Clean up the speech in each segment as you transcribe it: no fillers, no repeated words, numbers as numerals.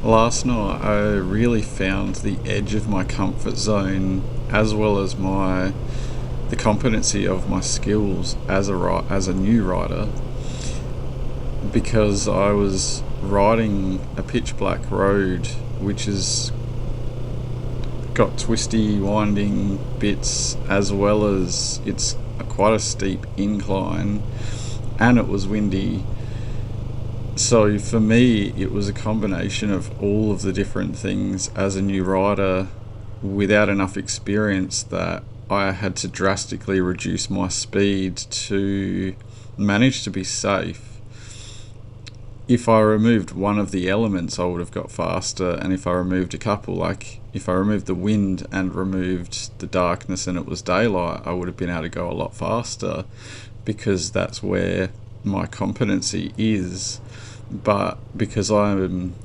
Last night I really found the edge of my comfort zone, as well as the competency of my skills as a new rider, because I was riding a pitch black road which has got twisty winding bits, as well as it's quite a steep incline, and it was windy. So for me, it was a combination of all of the different things as a new rider without enough experience, that I had to drastically reduce my speed to manage to be safe. If I removed one of the elements, I would have got faster, and if I removed a couple, like if I removed the wind and removed the darkness and it was daylight, I would have been able to go a lot faster, because that's where my competency is. But because I'm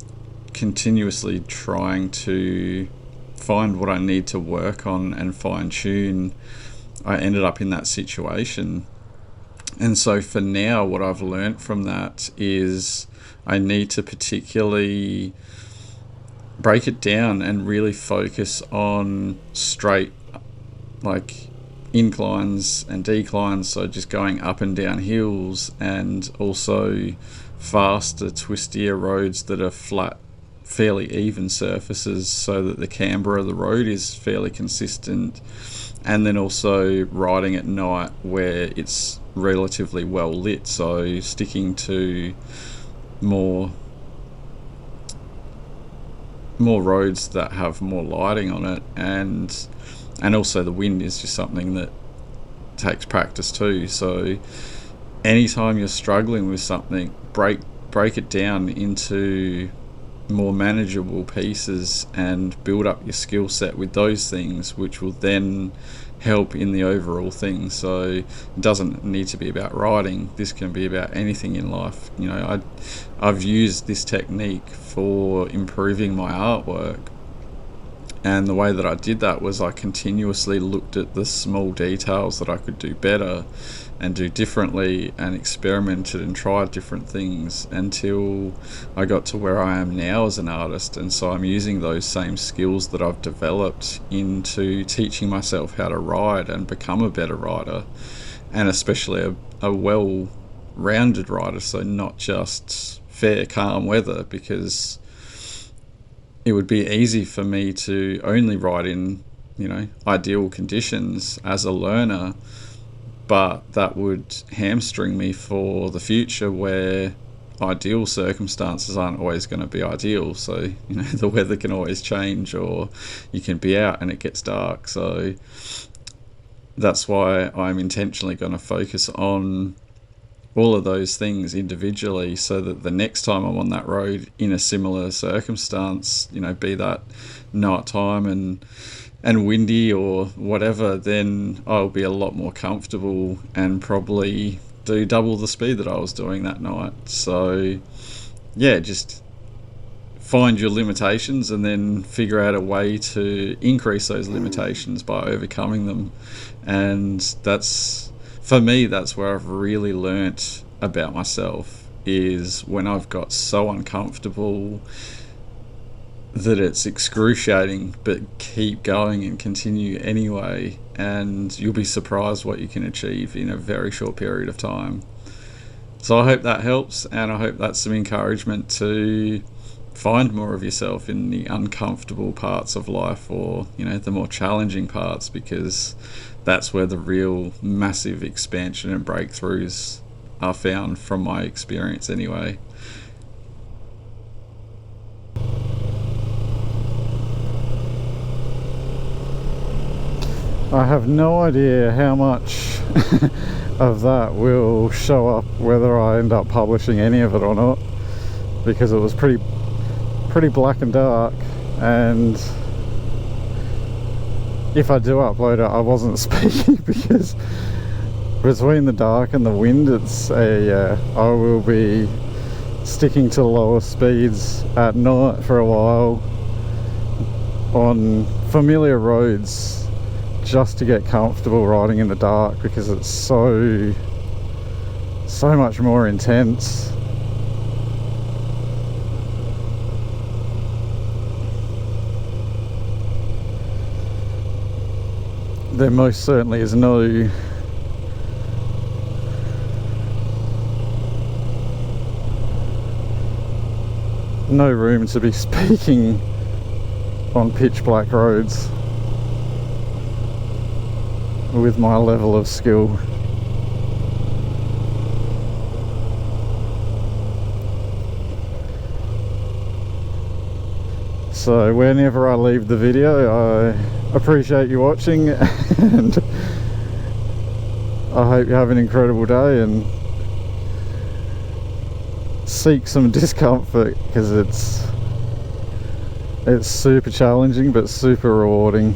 continuously trying to find what I need to work on and fine tune, I ended up in that situation. And so for now, what I've learnt from that is I need to particularly break it down and really focus on straight, like, inclines and declines, so just going up and down hills, and also faster, twistier roads that are flat, fairly even surfaces, so that the camber of the road is fairly consistent. And then also riding at night where it's relatively well lit, so sticking to more roads that have more lighting on it, and also the wind is just something that takes practice too. So anytime you're struggling with something, break it down into more manageable pieces and build up your skill set with those things, which will then help in the overall thing. So it doesn't need to be about riding. This can be about anything in life. You know, I've used this technique for improving my artwork, and the way that I did that was I continuously looked at the small details that I could do better and do differently, and experimented and tried different things until I got to where I am now as an artist. And so I'm using those same skills that I've developed into teaching myself how to ride and become a better rider, and especially a well-rounded rider, so not just fair, calm weather, because it would be easy for me to only ride in, ideal conditions as a learner, but that would hamstring me for the future, where ideal circumstances aren't always going to be ideal. So, the weather can always change, or you can be out and it gets dark. So that's why I'm intentionally going to focus on all of those things individually, so that the next time I'm on that road in a similar circumstance, be that night time and windy or whatever, then I'll be a lot more comfortable and probably do double the speed that I was doing that night. So yeah, just find your limitations and then figure out a way to increase those limitations by overcoming them. And that's, for me, that's where I've really learnt about myself, is when I've got so uncomfortable that it's excruciating, but keep going and continue anyway, and you'll be surprised what you can achieve in a very short period of time. So I hope that helps, and I hope that's some encouragement to find more of yourself in the uncomfortable parts of life, or the more challenging parts, because that's where the real massive expansion and breakthroughs are found, from my experience anyway. I have no idea how much of that will show up, whether I end up publishing any of it or not, because it was pretty black and dark, and if I do upload it, I wasn't speaking, because between the dark and the wind, I will be sticking to lower speeds at night for a while on familiar roads, just to get comfortable riding in the dark, because it's so much more intense. there most certainly is no room to be speaking on pitch black roads with my level of skill. So whenever I leave the video, I appreciate you watching, and I hope you have an incredible day and seek some discomfort, because it's super challenging but super rewarding.